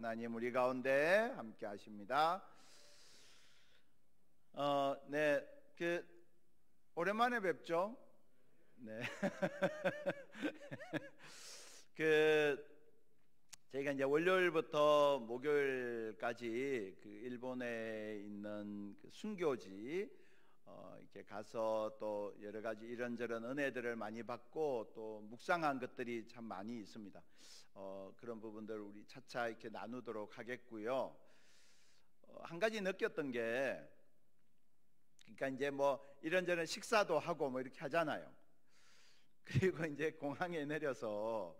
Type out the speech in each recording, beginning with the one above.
하나님 우리 가운데 함께 하십니다. 네, 오랜만에 뵙죠. 네. 저희가 이제 월요일부터 목요일까지 일본에 있는 순교지 이렇게 가서 또 여러 가지 이런저런 은혜들을 많이 받고 또 묵상한 것들이 참 많이 있습니다. 그런 부분들 우리 차차 이렇게 나누도록 하겠고요. 한 가지 느꼈던 게, 그러니까 이제 뭐 이런저런 식사도 하고 뭐 이렇게 하잖아요. 그리고 이제 공항에 내려서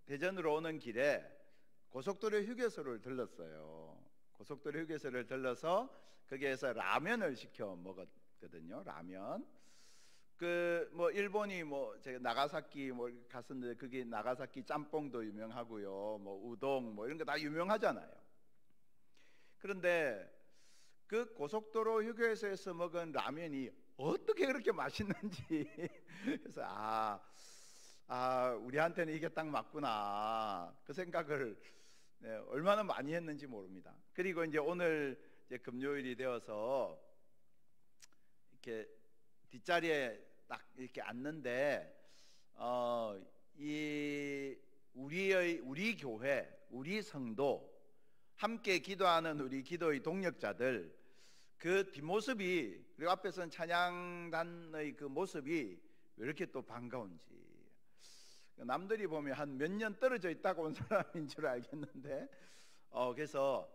대전으로 오는 길에 고속도로 휴게소를 들렀어요. 고속도로 휴게소를 들러서 거기에서 라면을 시켜 먹었거든요. 라면. 뭐 일본이 뭐 제가 나가사키 뭐 갔었는데 거기 나가사키 짬뽕도 유명하고요. 뭐 우동 뭐 이런 거 다 유명하잖아요. 그런데 그 고속도로 휴게소에서 먹은 라면이 어떻게 그렇게 맛있는지 그래서 우리한테는 이게 딱 맞구나 그 생각을 얼마나 많이 했는지 모릅니다. 그리고 이제 오늘 이제 금요일이 되어서 이렇게 뒷자리에 딱 이렇게 앉는데 우리 교회, 우리 성도, 함께 기도하는 우리 기도의 동력자들 그 뒷모습이, 그리고 앞에서는 찬양단의 그 모습이 왜 이렇게 또 반가운지, 남들이 보면 한 몇 년 떨어져 있다고 온 사람인 줄 알겠는데 그래서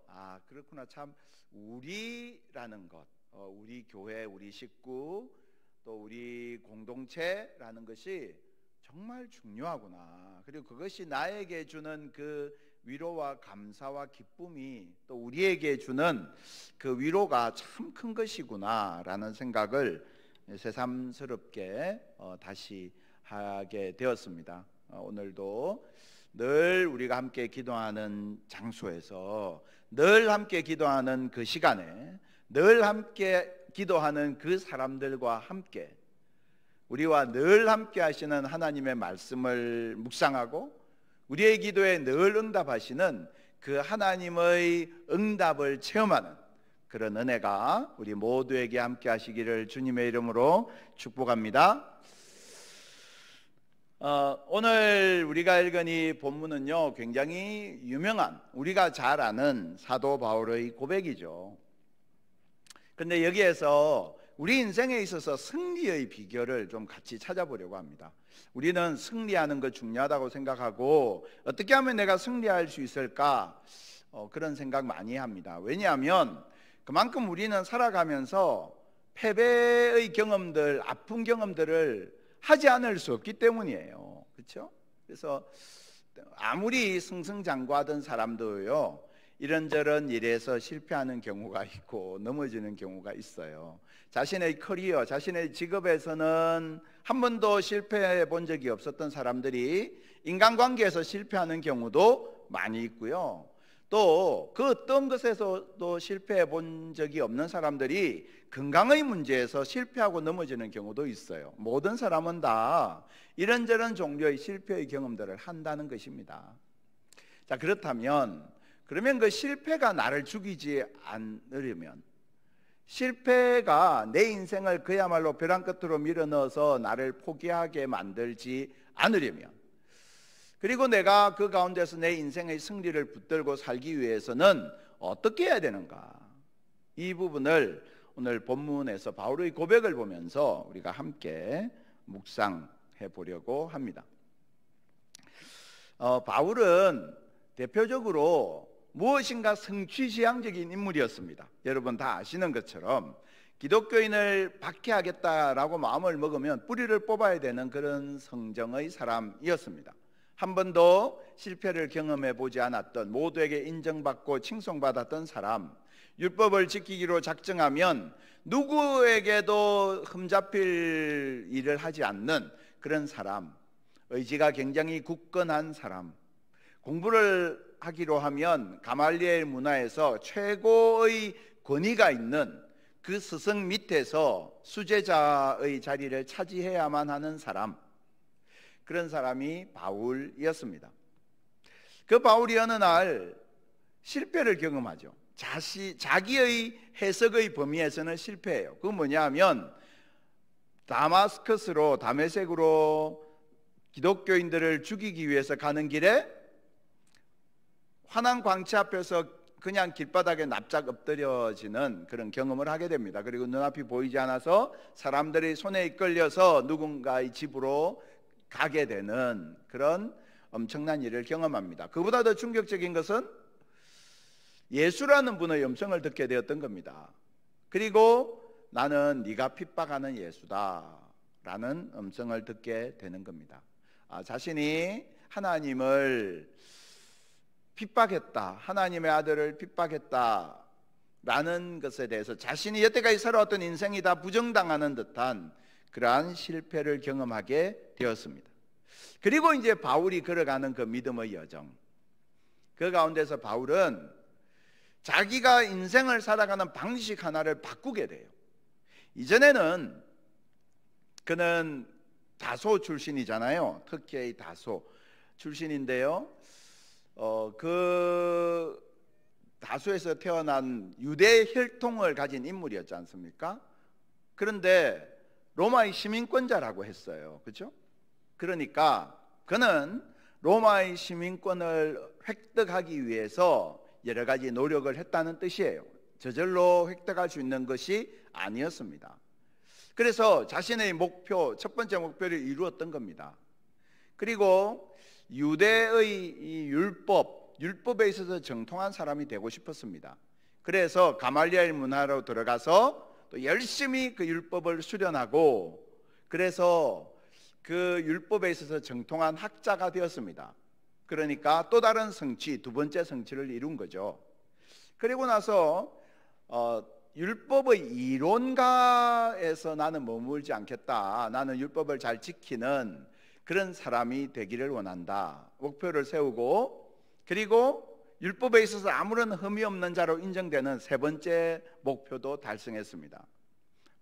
그렇구나, 참 우리라는 것, 우리 교회, 우리 식구, 또 우리 공동체라는 것이 정말 중요하구나. 그리고 그것이 나에게 주는 그 위로와 감사와 기쁨이 또 우리에게 주는 그 위로가 참 큰 것이구나라는 생각을 새삼스럽게 다시 하게 되었습니다. 오늘도 늘 우리가 함께 기도하는 장소에서, 늘 함께 기도하는 그 시간에, 늘 함께 기도하는 그 사람들과 함께 우리와 늘 함께 하시는 하나님의 말씀을 묵상하고 우리의 기도에 늘 응답하시는 그 하나님의 응답을 체험하는 그런 은혜가 우리 모두에게 함께 하시기를 주님의 이름으로 축복합니다. 오늘 우리가 읽은 이 본문은요, 굉장히 유명한, 우리가 잘 아는 사도 바울의 고백이죠. 근데 여기에서 우리 인생에 있어서 승리의 비결을 좀 같이 찾아보려고 합니다. 우리는 승리하는 것 중요하다고 생각하고, 어떻게 하면 내가 승리할 수 있을까? 그런 생각 많이 합니다. 왜냐하면 그만큼 우리는 살아가면서 패배의 경험들, 아픈 경험들을 하지 않을 수 없기 때문이에요. 그렇죠? 그래서 아무리 승승장구하던 사람도요, 이런저런 일에서 실패하는 경우가 있고 넘어지는 경우가 있어요. 자신의 커리어, 자신의 직업에서는 한 번도 실패해 본 적이 없었던 사람들이 인간관계에서 실패하는 경우도 많이 있고요. 또 그 어떤 것에서도 실패해 본 적이 없는 사람들이 건강의 문제에서 실패하고 넘어지는 경우도 있어요. 모든 사람은 다 이런저런 종류의 실패의 경험들을 한다는 것입니다. 자, 그렇다면 그러면 그 실패가 나를 죽이지 않으려면, 실패가 내 인생을 그야말로 벼랑 끝으로 밀어넣어서 나를 포기하게 만들지 않으려면, 그리고 내가 그 가운데서 내 인생의 승리를 붙들고 살기 위해서는 어떻게 해야 되는가? 이 부분을 오늘 본문에서 바울의 고백을 보면서 우리가 함께 묵상해 보려고 합니다. 바울은 대표적으로 무엇인가 성취지향적인 인물이었습니다. 여러분 다 아시는 것처럼 기독교인을 박해하겠다라고 마음을 먹으면 뿌리를 뽑아야 되는 그런 성정의 사람이었습니다. 한 번도 실패를 경험해 보지 않았던, 모두에게 인정받고 칭송받았던 사람, 율법을 지키기로 작정하면 누구에게도 흠잡힐 일을 하지 않는 그런 사람, 의지가 굉장히 굳건한 사람, 공부를 하기로 하면 가말리엘 문화에서 최고의 권위가 있는 그 스승 밑에서 수제자의 자리를 차지해야만 하는 사람, 그런 사람이 바울이었습니다. 그 바울이 어느 날 실패를 경험하죠. 자기의 해석의 범위에서는 실패해요. 그건 뭐냐 하면 다메섹으로 기독교인들을 죽이기 위해서 가는 길에 환한 광채 앞에서 그냥 길바닥에 납작 엎드려지는 그런 경험을 하게 됩니다. 그리고 눈앞이 보이지 않아서 사람들이 손에 이끌려서 누군가의 집으로 가게 되는 그런 엄청난 일을 경험합니다. 그보다 더 충격적인 것은 예수라는 분의 음성을 듣게 되었던 겁니다. 그리고 나는 네가 핍박하는 예수다 라는 음성을 듣게 되는 겁니다. 자신이 하나님을 핍박했다, 하나님의 아들을 핍박했다 라는 것에 대해서 자신이 여태까지 살아왔던 인생이 다 부정당하는 듯한 그러한 실패를 경험하게 되었습니다. 그리고 이제 바울이 걸어가는 그 믿음의 여정, 그 가운데서 바울은 자기가 인생을 살아가는 방식 하나를 바꾸게 돼요. 이전에는 그는 다소 출신이잖아요. 터키의 다소 출신인데요. 그 다소에서 태어난 유대 혈통을 가진 인물이었지 않습니까? 그런데 로마의 시민권자라고 했어요. 그렇죠? 그러니까 그는 로마의 시민권을 획득하기 위해서 여러 가지 노력을 했다는 뜻이에요. 저절로 획득할 수 있는 것이 아니었습니다. 그래서 자신의 목표, 첫 번째 목표를 이루었던 겁니다. 그리고 유대의 이 율법에 있어서 정통한 사람이 되고 싶었습니다. 그래서 가말리엘 문화로 들어가서 또 열심히 그 율법을 수련하고, 그래서 그 율법에 있어서 정통한 학자가 되었습니다. 그러니까 또 다른 성취, 두 번째 성취를 이룬 거죠. 그리고 나서 율법의 이론가에서 나는 머물지 않겠다, 나는 율법을 잘 지키는 그런 사람이 되기를 원한다, 목표를 세우고, 그리고 율법에 있어서 아무런 흠이 없는 자로 인정되는 세 번째 목표도 달성했습니다.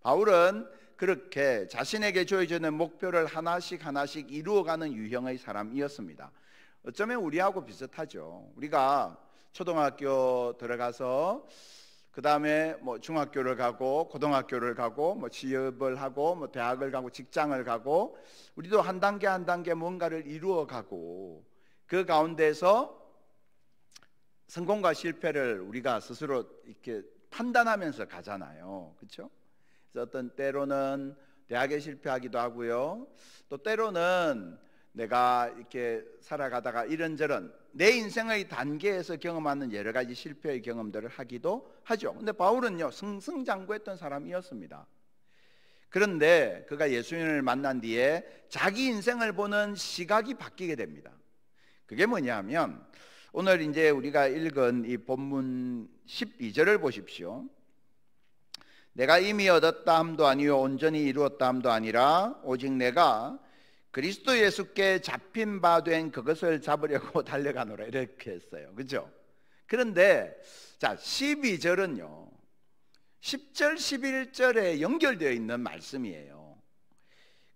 바울은 그렇게 자신에게 주어지는 목표를 하나씩 이루어가는 유형의 사람이었습니다. 어쩌면 우리하고 비슷하죠. 우리가 초등학교 들어가서 그 다음에 뭐 중학교를 가고 고등학교를 가고 뭐 취업을 하고 뭐 대학을 가고 직장을 가고, 우리도 한 단계 한 단계 뭔가를 이루어가고, 그 가운데서 성공과 실패를 우리가 스스로 이렇게 판단하면서 가잖아요. 그렇죠? 그래서 어떤 때로는 대학에 실패하기도 하고요. 또 때로는 내가 이렇게 살아가다가 이런저런 내 인생의 단계에서 경험하는 여러 가지 실패의 경험들을 하기도 하죠. 근데 바울은요, 승승장구했던 사람이었습니다. 그런데 그가 예수님을 만난 뒤에 자기 인생을 보는 시각이 바뀌게 됩니다. 그게 뭐냐면 오늘 이제 우리가 읽은 이 본문 12절을 보십시오. 내가 이미 얻었다 함도 아니요 온전히 이루었다 함도 아니라 오직 내가 그리스도 예수께 잡힌 바 된 그것을 잡으려고 달려가노라, 이렇게 했어요. 그렇죠? 그런데 자, 12절은요 10절 11절에 연결되어 있는 말씀이에요.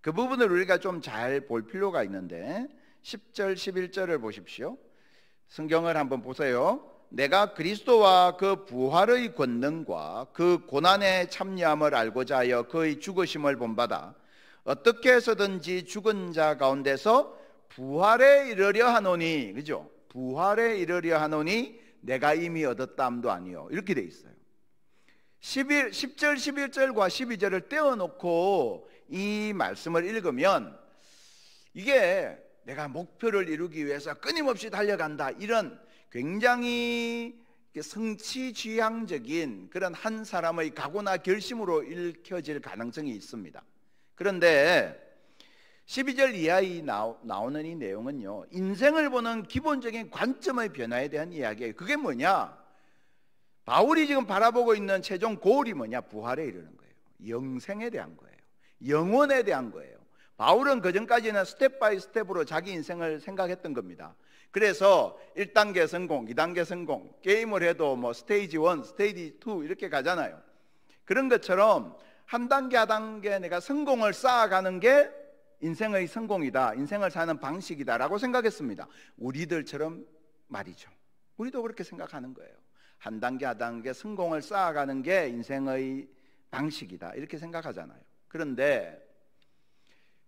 그 부분을 우리가 좀 잘 볼 필요가 있는데 10절 11절을 보십시오. 성경을 한번 보세요. 내가 그리스도와 그 부활의 권능과 그 고난에 참여함을 알고자 하여 그의 죽으심을 본받아 어떻게 해서든지 죽은 자 가운데서 부활에 이르려 하노니, 그죠? 부활에 이르려 하노니 내가 이미 얻었다 함도 아니요, 이렇게 돼 있어요. 10절 11절과 12절을 떼어놓고 이 말씀을 읽으면 이게 내가 목표를 이루기 위해서 끊임없이 달려간다, 이런 굉장히 성취지향적인 그런 한 사람의 각오나 결심으로 읽혀질 가능성이 있습니다. 그런데 12절 이하에 나오는 이 내용은요, 인생을 보는 기본적인 관점의 변화에 대한 이야기예요. 그게 뭐냐? 바울이 지금 바라보고 있는 최종 고울이 뭐냐? 부활에 이르는 거예요. 영생에 대한 거예요. 영원에 대한 거예요. 바울은 그전까지는 스텝 바이 스텝으로 자기 인생을 생각했던 겁니다. 그래서 1단계 성공, 2단계 성공, 게임을 해도 뭐 스테이지 1, 스테이지 2 이렇게 가잖아요. 그런 것처럼 한 단계 한 단계 내가 성공을 쌓아가는 게 인생의 성공이다, 인생을 사는 방식이다 라고 생각했습니다. 우리들처럼 말이죠. 우리도 그렇게 생각하는 거예요. 한 단계 한 단계 성공을 쌓아가는 게 인생의 방식이다, 이렇게 생각하잖아요. 그런데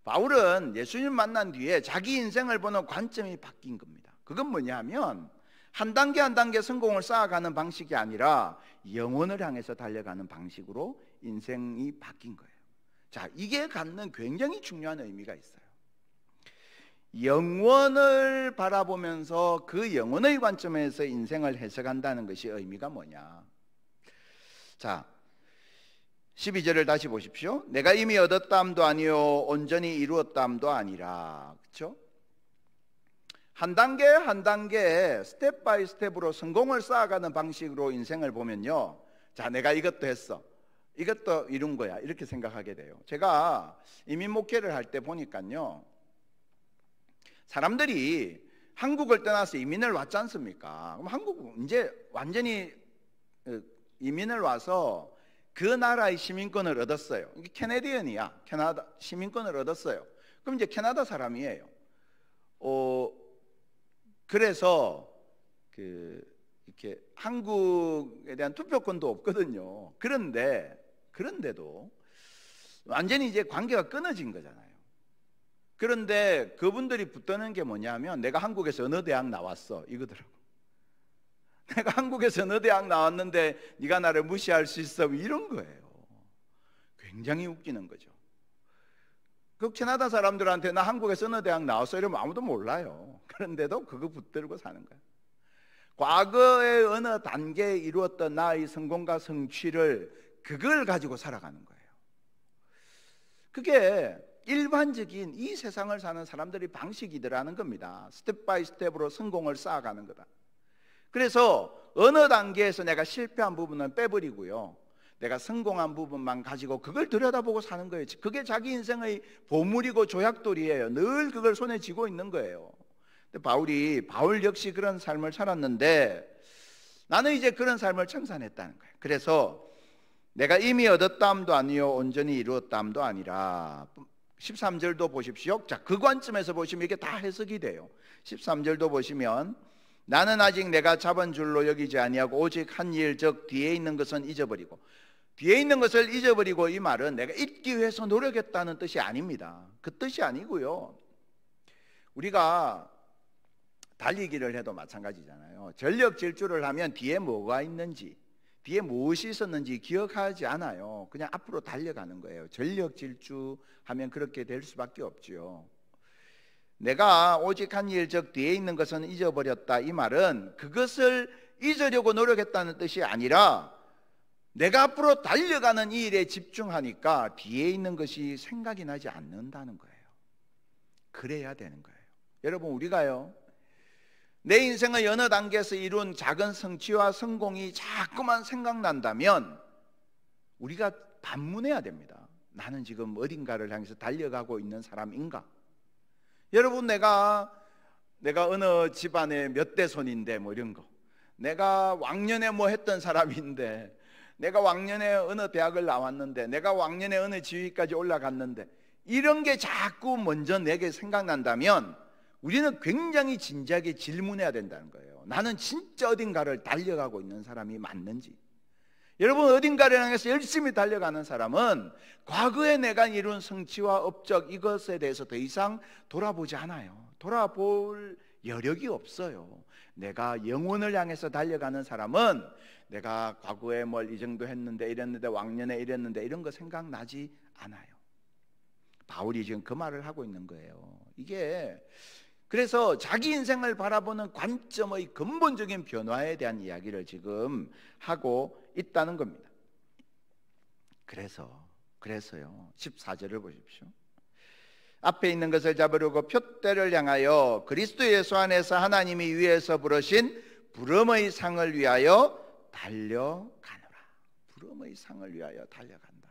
바울은 예수님 만난 뒤에 자기 인생을 보는 관점이 바뀐 겁니다. 그건 뭐냐면 한 단계 한 단계 성공을 쌓아가는 방식이 아니라 영혼을 향해서 달려가는 방식으로 인생이 바뀐 거예요. 자, 이게 갖는 굉장히 중요한 의미가 있어요. 영원을 바라보면서 그 영혼의 관점에서 인생을 해석한다는 것이 의미가 뭐냐? 자, 12절을 다시 보십시오. 내가 이미 얻었다함도 아니요 온전히 이루었다함도 아니라. 그렇죠? 한 단계 한 단계 스텝 바이 스텝으로 성공을 쌓아가는 방식으로 인생을 보면요, 자, 내가 이것도 했어, 이것도 이룬 거야, 이렇게 생각하게 돼요. 제가 이민 목회를 할 때 보니까요, 사람들이 한국을 떠나서 이민을 왔지 않습니까? 그럼 한국 이제 완전히 이민을 와서 그 나라의 시민권을 얻었어요. 이게 캐네디언이야. 캐나다 시민권을 얻었어요. 그럼 이제 캐나다 사람이에요. 그래서 이렇게 한국에 대한 투표권도 없거든요. 그런데도 완전히 이제 관계가 끊어진 거잖아요. 그런데 그분들이 붙드는 게 뭐냐면 내가 한국에서 어느 대학 나왔어, 이거더라고. 내가 한국에서 어느 대학 나왔는데 네가 나를 무시할 수 있어, 이런 거예요. 굉장히 웃기는 거죠. 그 캐나다 사람들한테 나 한국에서 어느 대학 나왔어 이러면 아무도 몰라요. 그런데도 그거 붙들고 사는 거예요. 과거의 어느 단계에 이루었던 나의 성공과 성취를 그걸 가지고 살아가는 거예요. 그게 일반적인 이 세상을 사는 사람들의 방식이더라는 겁니다. 스텝 바이 스텝으로 성공을 쌓아가는 거다. 그래서 어느 단계에서 내가 실패한 부분은 빼버리고요, 내가 성공한 부분만 가지고 그걸 들여다보고 사는 거예요. 그게 자기 인생의 보물이고 조약돌이에요. 늘 그걸 손에 쥐고 있는 거예요. 근데 바울 역시 그런 삶을 살았는데 나는 이제 그런 삶을 청산했다는 거예요. 그래서 내가 이미 얻었다함도 아니요 온전히 이루었다함도 아니라. 13절도 보십시오. 자, 그 관점에서 보시면 이게 다 해석이 돼요. 13절도 보시면 나는 아직 내가 잡은 줄로 여기지 아니하고 오직 한 일, 즉 뒤에 있는 것은 잊어버리고. 뒤에 있는 것을 잊어버리고, 이 말은 내가 잊기 위해서 노력했다는 뜻이 아닙니다. 그 뜻이 아니고요, 우리가 달리기를 해도 마찬가지잖아요. 전력 질주를 하면 뒤에 뭐가 있는지, 뒤에 무엇이 있었는지 기억하지 않아요. 그냥 앞으로 달려가는 거예요. 전력 질주하면 그렇게 될 수밖에 없죠. 내가 오직 한 일, 즉 뒤에 있는 것은 잊어버렸다, 이 말은 그것을 잊으려고 노력했다는 뜻이 아니라 내가 앞으로 달려가는 이 일에 집중하니까 뒤에 있는 것이 생각이 나지 않는다는 거예요. 그래야 되는 거예요. 여러분, 우리가요, 내 인생의 어느 단계에서 이룬 작은 성취와 성공이 자꾸만 생각난다면 우리가 반문해야 됩니다. 나는 지금 어딘가를 향해서 달려가고 있는 사람인가? 여러분, 내가 어느 집안의 몇 대손인데 뭐 이런 거, 내가 왕년에 뭐 했던 사람인데, 내가 왕년에 어느 대학을 나왔는데, 내가 왕년에 어느 지위까지 올라갔는데, 이런 게 자꾸 먼저 내게 생각난다면 우리는 굉장히 진지하게 질문해야 된다는 거예요. 나는 진짜 어딘가를 달려가고 있는 사람이 맞는지. 여러분, 어딘가를 향해서 열심히 달려가는 사람은 과거에 내가 이룬 성취와 업적, 이것에 대해서 더 이상 돌아보지 않아요. 돌아볼 여력이 없어요. 내가 영혼을 향해서 달려가는 사람은 내가 과거에 뭘 이 정도 했는데, 이랬는데, 왕년에 이랬는데, 이런 거 생각나지 않아요. 바울이 지금 그 말을 하고 있는 거예요. 이게 그래서 자기 인생을 바라보는 관점의 근본적인 변화에 대한 이야기를 지금 하고 있다는 겁니다. 그래서요 14절을 보십시오. 앞에 있는 것을 잡으려고 표대를 향하여 그리스도 예수 안에서 하나님이 위에서 부르신 부름의 상을 위하여 달려가노라. 부름의 상을 위하여 달려간다,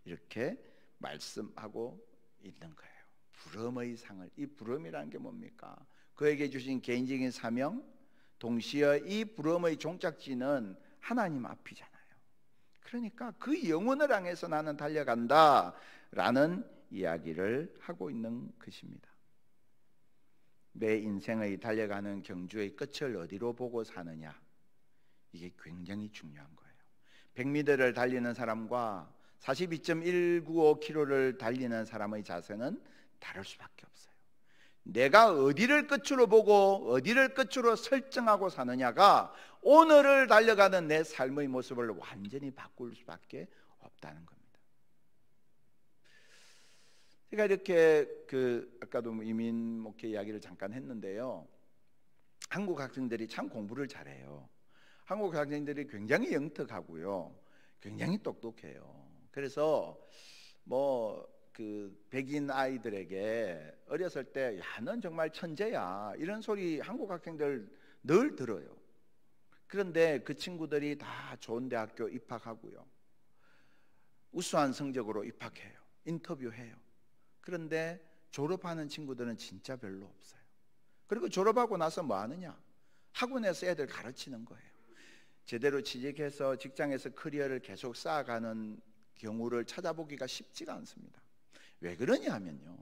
이렇게 말씀하고 있는 거예요. 부름의 상을, 이 부름이라는 게 뭡니까? 그에게 주신 개인적인 사명, 동시에 이 부름의 종착지는 하나님 앞이잖아요. 그러니까 그 영혼을 향해서 나는 달려간다 라는 이야기를 하고 있는 것입니다. 내 인생의 달려가는 경주의 끝을 어디로 보고 사느냐, 이게 굉장히 중요한 거예요. 100m를 달리는 사람과 42.195km를 달리는 사람의 자세는 다를 수밖에 없어요. 내가 어디를 끝으로 보고 어디를 끝으로 설정하고 사느냐가 오늘을 달려가는 내 삶의 모습을 완전히 바꿀 수밖에 없다는 겁니다. 제가 이렇게 아까도 이민 목회 이야기를 잠깐 했는데요, 한국 학생들이 참 공부를 잘해요. 한국 학생들이 굉장히 영특하고요, 굉장히 똑똑해요. 그래서 백인 아이들에게 어렸을 때, 야, 넌 정말 천재야, 이런 소리 한국 학생들 늘 들어요. 그런데 그 친구들이 다 좋은 대학교 입학하고요, 우수한 성적으로 입학해요, 인터뷰해요. 그런데 졸업하는 친구들은 진짜 별로 없어요. 그리고 졸업하고 나서 뭐 하느냐? 학원에서 애들 가르치는 거예요. 제대로 취직해서 직장에서 커리어를 계속 쌓아가는 경우를 찾아보기가 쉽지가 않습니다. 왜 그러냐 하면요,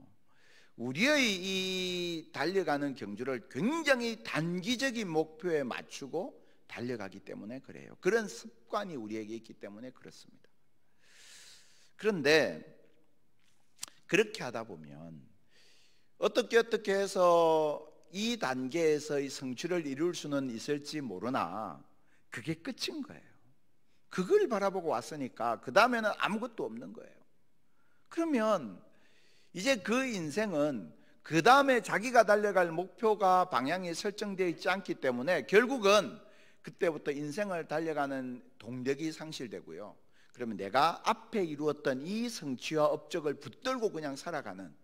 우리의 이 달려가는 경주를 굉장히 단기적인 목표에 맞추고 달려가기 때문에 그래요. 그런 습관이 우리에게 있기 때문에 그렇습니다. 그런데 그렇게 하다 보면 어떻게 해서 이 단계에서의 성취를 이룰 수는 있을지 모르나 그게 끝인 거예요. 그걸 바라보고 왔으니까 그 다음에는 아무것도 없는 거예요. 그러면 이제 그 인생은 그 다음에 자기가 달려갈 목표가 방향이 설정되어 있지 않기 때문에 결국은 그때부터 인생을 달려가는 동력이 상실되고요, 그러면 내가 앞에 이루었던 이 성취와 업적을 붙들고 그냥 살아가는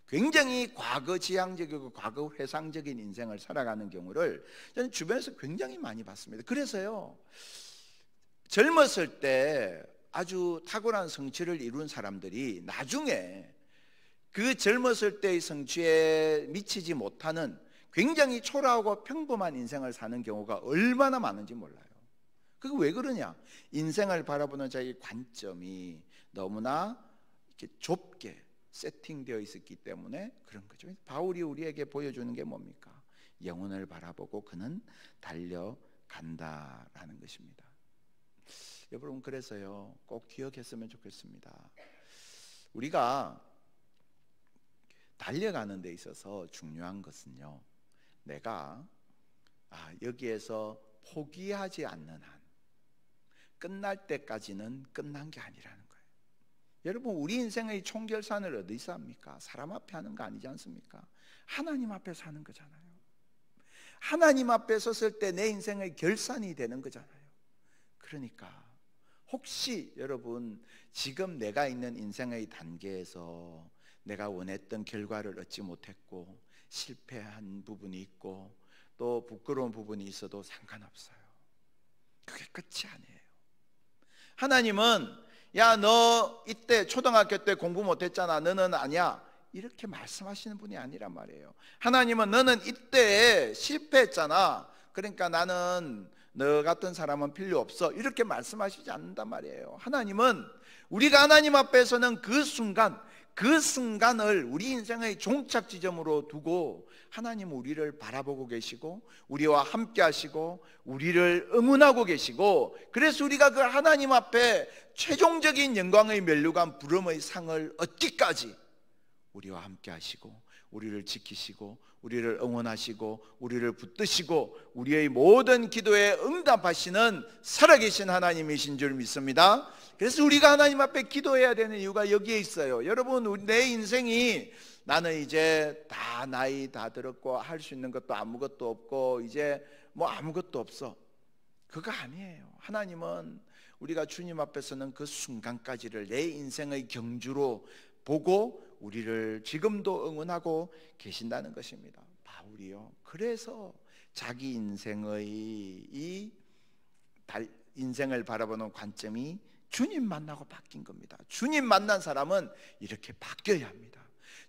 굉장히 과거지향적이고 과거 회상적인 인생을 살아가는 경우를 저는 주변에서 굉장히 많이 봤습니다. 그래서요, 젊었을 때 아주 탁월한 성취를 이룬 사람들이 나중에 그 젊었을 때의 성취에 미치지 못하는 굉장히 초라하고 평범한 인생을 사는 경우가 얼마나 많은지 몰라요. 그게 왜 그러냐? 인생을 바라보는 자기 관점이 너무나 이렇게 좁게 세팅되어 있었기 때문에 그런 거죠. 바울이 우리에게 보여주는 게 뭡니까? 영혼을 바라보고 그는 달려간다라는 것입니다. 여러분, 그래서요, 꼭 기억했으면 좋겠습니다. 우리가 달려가는 데 있어서 중요한 것은요, 내가 여기에서 포기하지 않는 한 끝날 때까지는 끝난 게 아니라는 거예요. 여러분, 우리 인생의 총결산을 어디서 합니까? 사람 앞에 하는 거 아니지 않습니까? 하나님 앞에서 하는 거잖아요. 하나님 앞에 섰을 때 내 인생의 결산이 되는 거잖아요. 그러니까 혹시 여러분 지금 내가 있는 인생의 단계에서 내가 원했던 결과를 얻지 못했고 실패한 부분이 있고 또 부끄러운 부분이 있어도 상관없어요. 그게 끝이 아니에요. 하나님은 야, 너 이때 초등학교 때 공부 못했잖아, 너는 아니야, 이렇게 말씀하시는 분이 아니란 말이에요. 하나님은 너는 이때 실패했잖아, 그러니까 나는 너 같은 사람은 필요 없어, 이렇게 말씀하시지 않는단 말이에요. 하나님은 우리가 하나님 앞에서는 그 순간을 우리 인생의 종착 지점으로 두고 하나님 우리를 바라보고 계시고 우리와 함께 하시고 우리를 응원하고 계시고, 그래서 우리가 그 하나님 앞에 최종적인 영광의 면류관 부름의 상을 얻기까지 우리와 함께 하시고 우리를 지키시고 우리를 응원하시고 우리를 붙드시고 우리의 모든 기도에 응답하시는 살아계신 하나님이신 줄 믿습니다. 그래서 우리가 하나님 앞에 기도해야 되는 이유가 여기에 있어요. 여러분, 내 인생이 나는 이제 다 나이 다 들었고 할 수 있는 것도 아무것도 없고 이제 뭐 아무것도 없어, 그거 아니에요. 하나님은 우리가 주님 앞에서는 그 순간까지를 내 인생의 경주로 보고 우리를 지금도 응원하고 계신다는 것입니다. 바울이요, 그래서 자기 인생의 인생을 바라보는 관점이 주님 만나고 바뀐 겁니다. 주님 만난 사람은 이렇게 바뀌어야 합니다.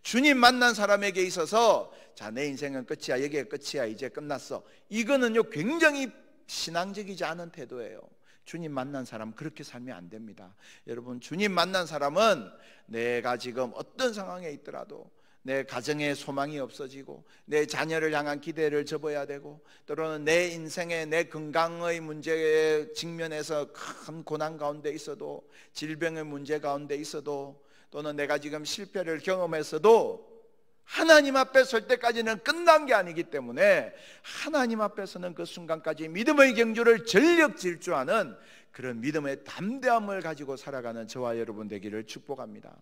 주님 만난 사람에게 있어서 자, 내 인생은 끝이야, 여기가 끝이야, 이제 끝났어, 이거는요 굉장히 신앙적이지 않은 태도예요. 주님 만난 사람 그렇게 살면 안 됩니다. 여러분, 주님 만난 사람은 내가 지금 어떤 상황에 있더라도 내 가정에 소망이 없어지고 내 자녀를 향한 기대를 접어야 되고 때로는 내 인생에 내 건강의 문제에 직면해서 큰 고난 가운데 있어도 질병의 문제 가운데 있어도 또는 내가 지금 실패를 경험했어도 하나님 앞에 설 때까지는 끝난 게 아니기 때문에 하나님 앞에서는 그 순간까지 믿음의 경주를 전력 질주하는 그런 믿음의 담대함을 가지고 살아가는 저와 여러분 되기를 축복합니다.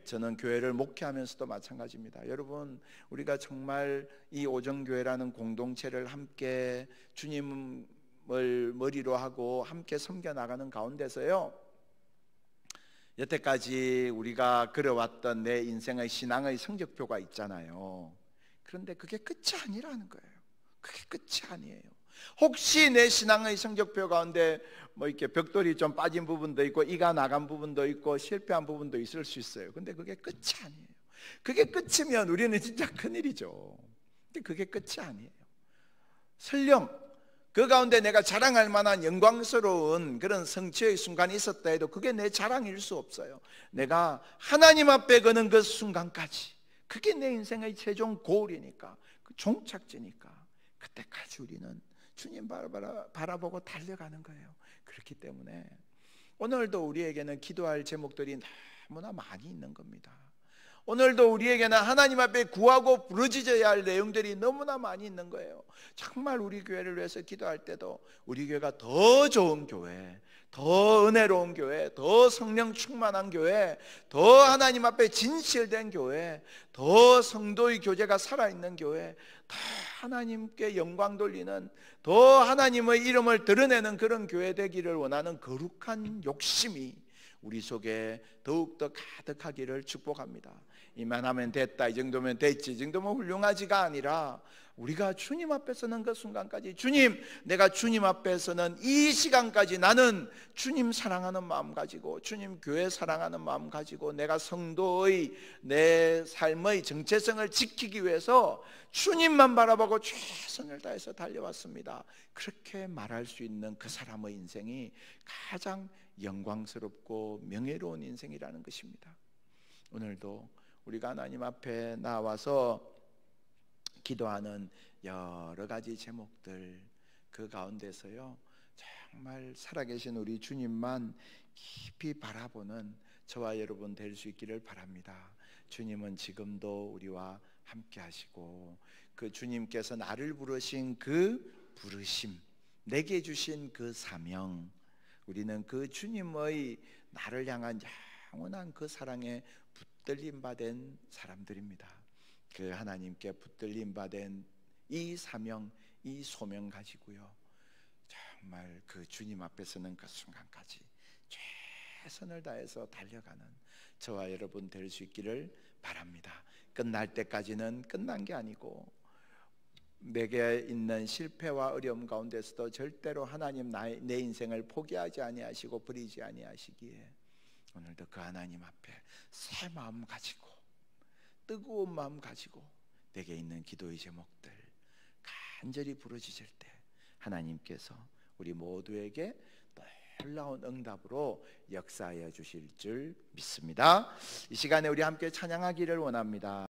저는 교회를 목회하면서도 마찬가지입니다. 여러분, 우리가 정말 이 오정교회라는 공동체를 함께 주님을 머리로 하고 함께 섬겨나가는 가운데서요, 여태까지 우리가 그려왔던 내 인생의 신앙의 성적표가 있잖아요. 그런데 그게 끝이 아니라는 거예요. 그게 끝이 아니에요. 혹시 내 신앙의 성적표 가운데 뭐 이렇게 벽돌이 좀 빠진 부분도 있고 이가 나간 부분도 있고 실패한 부분도 있을 수 있어요. 근데 그게 끝이 아니에요. 그게 끝이면 우리는 진짜 큰일이죠. 근데 그게 끝이 아니에요. 설령 그 가운데 내가 자랑할 만한 영광스러운 그런 성취의 순간이 있었다 해도 그게 내 자랑일 수 없어요. 내가 하나님 앞에 거는 그 순간까지, 그게 내 인생의 최종 고울이니까, 그 종착지니까, 그때까지 우리는 주님 바라보고 달려가는 거예요. 그렇기 때문에 오늘도 우리에게는 기도할 제목들이 너무나 많이 있는 겁니다. 오늘도 우리에게는 하나님 앞에 구하고 부르짖어야 할 내용들이 너무나 많이 있는 거예요. 정말 우리 교회를 위해서 기도할 때도 우리 교회가 더 좋은 교회, 더 은혜로운 교회, 더 성령 충만한 교회, 더 하나님 앞에 진실된 교회, 더 성도의 교제가 살아있는 교회, 더 하나님께 영광 돌리는, 더 하나님의 이름을 드러내는 그런 교회 되기를 원하는 거룩한 욕심이 우리 속에 더욱더 가득하기를 축복합니다. 이만하면 됐다, 이 정도면 됐지, 이 정도면 훌륭하지가 아니라 우리가 주님 앞에 서는 그 순간까지, 주님, 내가 주님 앞에 서는 이 시간까지 나는 주님 사랑하는 마음 가지고, 주님 교회 사랑하는 마음 가지고, 내가 성도의 내 삶의 정체성을 지키기 위해서 주님만 바라보고 최선을 다해서 달려왔습니다. 그렇게 말할 수 있는 그 사람의 인생이 가장 영광스럽고 명예로운 인생이라는 것입니다. 오늘도 우리가 하나님 앞에 나와서 기도하는 여러 가지 제목들, 그 가운데서요, 정말 살아계신 우리 주님만 깊이 바라보는 저와 여러분 될 수 있기를 바랍니다. 주님은 지금도 우리와 함께 하시고, 그 주님께서 나를 부르신 그 부르심, 내게 주신 그 사명, 우리는 그 주님의 나를 향한 영원한 그 사랑에 붙들림 받은 사람들입니다. 그 하나님께 붙들림 받은 이 사명, 이 소명 가지고요, 정말 그 주님 앞에서는 그 순간까지 최선을 다해서 달려가는 저와 여러분 될 수 있기를 바랍니다. 끝날 때까지는 끝난 게 아니고, 내게 있는 실패와 어려움 가운데서도 절대로 하나님 내 인생을 포기하지 아니하시고 버리지 아니하시기에, 오늘도 그 하나님 앞에 새 마음 가지고, 뜨거운 마음 가지고 내게 있는 기도의 제목들 간절히 부르짖을 때 하나님께서 우리 모두에게 놀라운 응답으로 역사하여 주실 줄 믿습니다. 이 시간에 우리 함께 찬양하기를 원합니다.